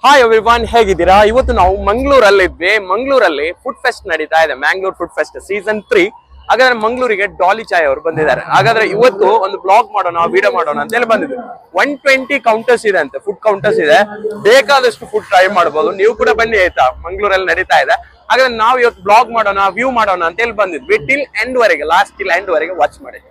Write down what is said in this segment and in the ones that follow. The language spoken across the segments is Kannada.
ಹಾಯ್ ಎವ್ರಿವನ್, ಹೇಗಿದ್ದೀರಾ? ಇವತ್ತು ನಾವು ಮಂಗಳೂರಲ್ಲಿದ್ವಿ. ಮಂಗಳೂರಲ್ಲಿ ಫುಡ್ ಫೆಸ್ಟ್ ನಡೀತಾ ಇದೆ, ಮ್ಯಾಂಗ್ಳೂರ್ ಫುಡ್ ಫೆಸ್ಟ್ ಸೀಸನ್ 3. ಹಾಗಾದ್ರೆ ಮಂಗಳೂರಿಗೆ ಡಾಲಿ ಚಾಯ್ ಅವರು ಬಂದಿದ್ದಾರೆ. ಹಾಗಾದ್ರೆ ಇವತ್ತು ಒಂದು ಬ್ಲಾಗ್ ಮಾಡೋಣ, ವಿಡಿಯೋ ಮಾಡೋಣ ಅಂತ ಹೇಳಿ ಬಂದಿದ್ವಿ. 120 ಕೌಂಟರ್ಸ್ ಇದೆ ಅಂತೆ, ಫುಡ್ ಕೌಂಟರ್ಸ್ ಇದೆ. ಬೇಕಾದಷ್ಟು ಫುಡ್ ಟ್ರೈ ಮಾಡಬಹುದು. ನೀವು ಕೂಡ ಬನ್ನಿ ಆಯ್ತಾ, ಮಂಗಳೂರಲ್ಲಿ ನಡೀತಾ ಇದೆ. ಹಾಗಾದ್ರೆ ನಾವು ಇವತ್ತು ಬ್ಲಾಗ್ ಮಾಡೋಣ, ವ್ಯೂ ಮಾಡೋಣ ಅಂತ ಹೇಳಿ ಬಂದಿದ್ವಿ. ಟಿಲ್ ಎಂಡ್ ವರೆಗೆ, ಲಾಸ್ಟ್ ಟಿಲ್ ಎಂಡ್ ವರೆಗೆ ವಾಚ್ ಮಾಡಿ.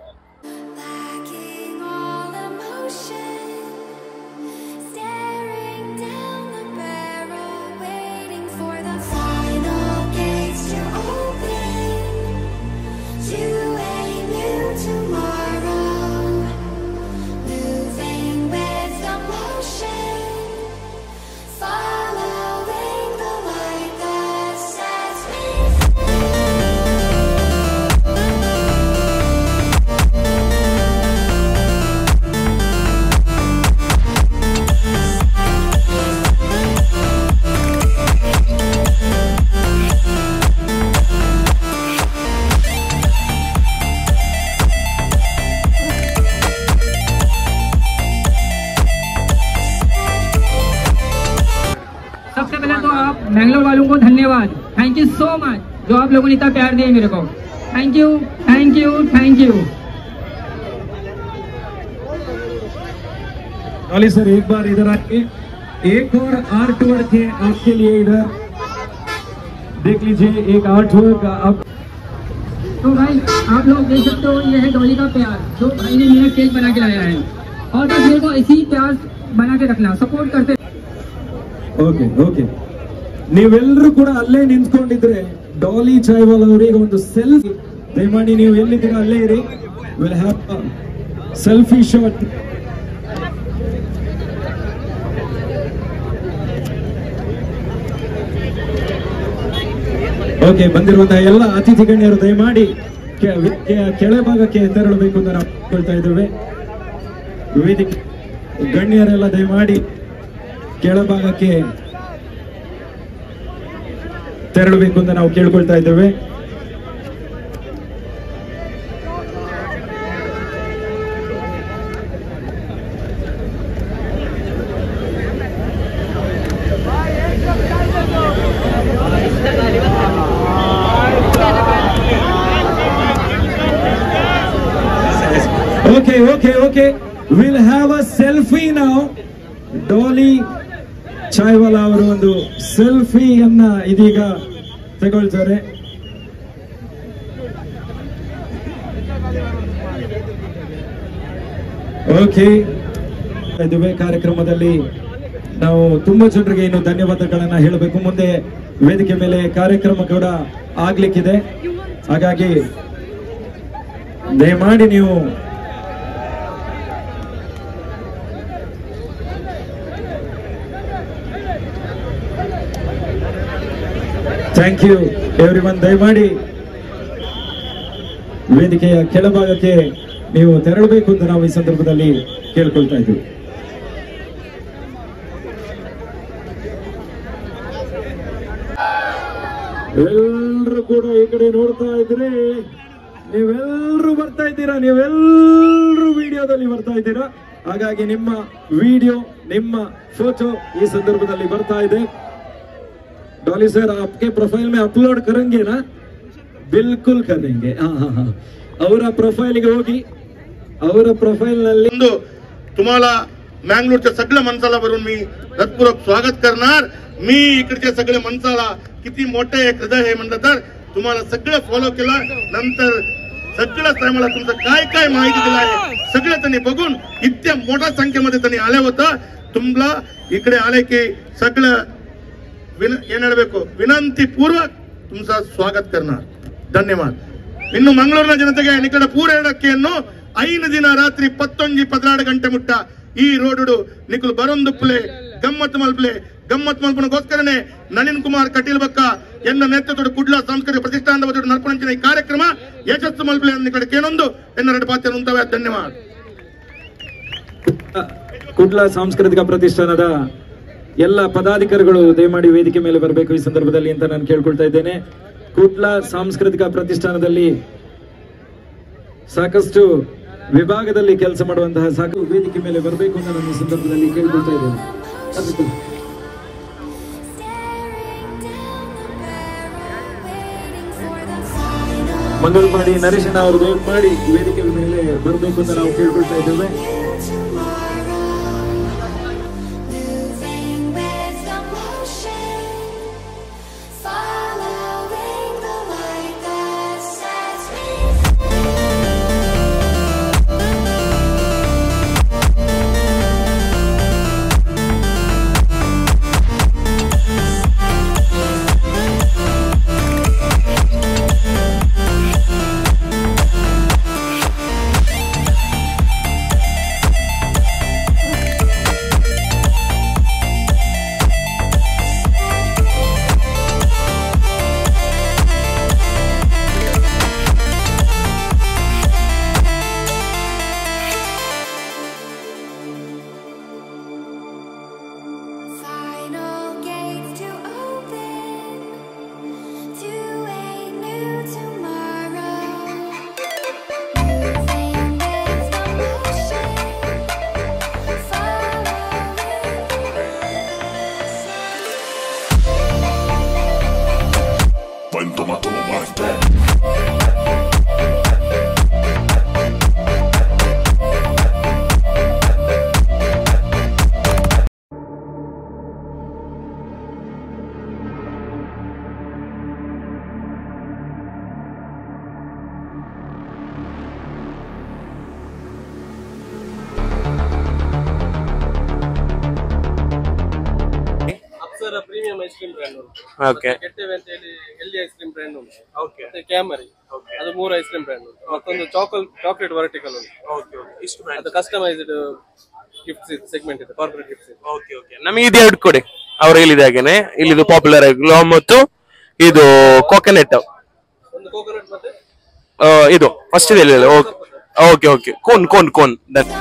सबसे पहले तो आप मैंगलोर वालों को धन्यवाद, थैंक यू सो मच जो आप लोगों ने इतना प्यार दिया मेरे को. Thank you thank you thank you. Dolly sir एक बार इधर आइए, एक और आर्ट वर्क है आपके लिए. इधर देख लीजिए, एक आर्ट वर्क आप. तो भाई आप लोग देख सकते हो, ये है डॉली का प्यार जो भाई ने मेरा केक बना के लाया है. और बस मेरे को ऐसी प्यार बना के रखना, सपोर्ट करते. ಓಕೆ ಓಕೆ, ನೀವೆಲ್ಲರೂ ಕೂಡ ಅಲ್ಲೇ ನಿಂತ್ಕೊಂಡಿದ್ರೆ ಡಾಲಿ ಚಾಯ್ವಾಲ್ ಅವರಿಗೆ ಒಂದು ಸೆಲ್ಫಿ ದಯಮಾಡಿ, ನೀವು ಎಲ್ಲಿದ್ದೀರಾ ಅಲ್ಲೇ ಇರಿ. Will have selfie shot. Okay, ಬಂದಿರುವಂತಹ ಎಲ್ಲ ಅತಿಥಿ ಗಣ್ಯರು ದಯಮಾಡಿ ಕೆಳಭಾಗಕ್ಕೆ ತೆರಳಬೇಕು ಅಂತ ನಾವು ಹೇಳ್ತಾ ಇದ್ದೇವೆ. ವೇದಿಕೆ ಗಣ್ಯರೆಲ್ಲ ದಯಮಾಡಿ ಕೆಳಭಾಗಕ್ಕೆ ತೆರಳಬೇಕು ಅಂತ ನಾವು ಕೇಳ್ಕೊಳ್ತಾ ಇದ್ದೇವೆ. Okay okay okay, will have a selfie ನಾವು. ಡಾಲಿ ಚಾಯ್ವಾಲ್ ಅವರು ಒಂದು ಸೆಲ್ಫಿಯನ್ನ ಇದೀಗ ತಗೊಳ್ತಾರೆ. ಓಕೆ, ಇದುವೇ ಕಾರ್ಯಕ್ರಮದಲ್ಲಿ ನಾವು ತುಂಬಾ ಜನರಿಗೆ ಇನ್ನು ಧನ್ಯವಾದಗಳನ್ನ ಹೇಳಬೇಕು. ಮುಂದೆ ವೇದಿಕೆ ಮೇಲೆ ಕಾರ್ಯಕ್ರಮ ಕೂಡ ಆಗ್ಲಿಕ್ಕಿದೆ. ಹಾಗಾಗಿ ದಯಮಾಡಿ ನೀವು ಥ್ಯಾಂಕ್ ಯು ಎವ್ರಿವನ್. ದಯಮಾಡಿ ವೇದಿಕೆಯ ಕೆಳಭಾಗಕ್ಕೆ ನೀವು ತೆರಳಬೇಕು ಅಂತ ನಾವು ಈ ಸಂದರ್ಭದಲ್ಲಿ ಕೇಳ್ಕೊಳ್ತಾ ಇದ್ದೀವಿ. ಎಲ್ಲರೂ ಕೂಡ ಈ ಕಡೆ ನೋಡ್ತಾ ಇದ್ರೆ, ನೀವೆಲ್ಲರೂ ಬರ್ತಾ ಇದ್ದೀರಾ, ನೀವೆಲ್ಲರೂ ವಿಡಿಯೋದಲ್ಲಿ ಬರ್ತಾ ಇದ್ದೀರಾ. ಹಾಗಾಗಿ ನಿಮ್ಮ ವಿಡಿಯೋ, ನಿಮ್ಮ ಫೋಟೋ ಈ ಸಂದರ್ಭದಲ್ಲಿ ಬರ್ತಾ ಇದೆ. डॉली सर आपके प्रोफाइल में अपलोड करेंगे ना? बिल्कुल करेंगे. ಅವರ प्रोफाइलಗೆ ಹೋಗಿ, ಅವರ प्रोफाइल ನಲ್ಲಿ तुम्हाला मँगलोरच्या सगळ्या माणसाला वरून मी हृदयपूर्वक स्वागत करणार. मी इकडच्या सगळ्या माणसाला किती मोठे हृदय आहे म्हणलं तर तुम्हाला सगळं फॉलो केलं. नंतर सगळ्या टायमाला तुमचं काय काय माहिती दिलं आहे सगळं त्यांनी बघून इतक्या मोठ्या संख्येमध्ये त्यांनी आले होतं. तुम्हाला इकडे आले की सगळं ಏನೇಳಬೇಕು, ವಿನಂತಿ ಪೂರ್ವಕ ತುಮಸ ಸ್ವಾಗತ करणार. ಧನ್ಯವಾದ. ಇನ್ನು ಮಂಗಳೂರಿನ ಜನತೆಗೆ ನಿಕಟ ಪೂರ ಹೇಳಕ್ಕೆಯನ್ನು 5 ದಿನ ರಾತ್ರಿ 11-12 ಗಂಟೆ ಮುಟ್ಟ ಈ ರೋಡ್ ನಿಕಲು ಬರೊಂದುಪ್ಲೆ ಗಮ್ಮತ್ ಮಲ್ಪನಗೋಸ್ಕರನೇ ನಳಿನ್ ಕುಮಾರ್ ಕಟೀಲ್ ಬಕ್ಕ ಎನ್ನ ನೇತೃತ್ವದ ಕುಡ್ಲ ಸಾಂಸ್ಕೃತಿಕ ಪ್ರತಿಷ್ಠಾನದ ನರ್ಪಣಿಸಿದ ಈ ಕಾರ್ಯಕ್ರಮ ಯಶಸ್ಸು ಮಲ್ಪಲೆ ನಿಕಟ ಕೇನೊಂದು ಎನ್ನೆರಡು ಪಾತ್ರ ಉಂಟವೆ. ಧನ್ಯವಾದ. ಕುಡ್ಲ ಸಾಂಸ್ಕೃತಿಕ ಪ್ರತಿಷ್ಠಾನದ ಎಲ್ಲ ಪದಾಧಿಕಾರಿಗಳು ದಯಮಾಡಿ ವೇದಿಕೆ ಮೇಲೆ ಬರಬೇಕು ಈ ಸಂದರ್ಭದಲ್ಲಿ ಅಂತ ನಾನು ಕೇಳ್ಕೊಳ್ತಾ ಇದ್ದೇನೆ. ಕುಡ್ಲ ಸಾಂಸ್ಕೃತಿಕ ಪ್ರತಿಷ್ಠಾನದಲ್ಲಿ ಸಾಕಷ್ಟು ವಿಭಾಗದಲ್ಲಿ ಕೆಲಸ ಮಾಡುವಂತಹ ಸಾಕು ವೇದಿಕೆ ಮೇಲೆ ಬರಬೇಕು ಅಂತ ನಾನು ಈ ಸಂದರ್ಭದಲ್ಲಿ ಕೇಳಿಕೊಳ್ತಾ ಇದ್ದೇನೆ. ಮಂಗಲ್ಪಾಡಿ ನರೇಶಣ್ಣ ಅವರು ದಯಮಾಡಿ ವೇದಿಕೆ ಮೇಲೆ ಬರಬೇಕು ಅಂತ ನಾವು ಕೇಳ್ಕೊಳ್ತಾ ಇದ್ದೇವೆ. ಪ್ರೀಮಿಯಂ ಐಸ್ ಕ್ರೀಮ್ ಬ್ರ್ಯಾಂಡ್ ಉಂಟು. ಓಕೆ ಗೆಟ್ಟೆವೆ ಅಂತ ಹೇಳಿ ಎಲ್ಲಿ ಐಸ್ ಕ್ರೀಮ್ ಬ್ರ್ಯಾಂಡ್ ಉಂಟು. ಓಕೆ. ಮತ್ತೆ ಕ್ಯಾಮರಿ ಅದು 3 ಐಸ್ ಕ್ರೀಮ್ ಬ್ರ್ಯಾಂಡ್ ಉಂಟು. ಮತ್ತೊಂದು ಚಾಕ್ಲೇಟ್ ವರ್ಟಿಕಲ್ ಉಂಟು. Okay okay. ಇಷ್ಟು ಬ್ರ್ಯಾಂಡ್. ಅದು ಕಸ್ಟಮೈಸ್ಡ್ ಗಿಫ್ಟ್ಸ್ ಇದೆ, ಸೆಗ್ಮೆಂಟ್ ಇದೆ, ಕಾರ್ಪೊರೇಟ್ ಗಿಫ್ಟ್ಸ್ ಇದೆ. Okay okay. ನಮಗೆ ಇದು ಎರಡು ಕೊಡಿ. ಅವ್ರು ಹೇಳಿದ ಹಾಗೇನೆ ಇಲ್ಲಿದು ಪಾಪ್ಯುಲರ್ ಆಗಿ ಮತ್ತು ಇದು ಕೋಕೋನಟ್. ಒಂದು ಕೋಕೋನಟ್ ಮತ್ತೆ ಇದು ಫಸ್ಟ್ ಇದೆ. Okay okay okay. Cone cone cone that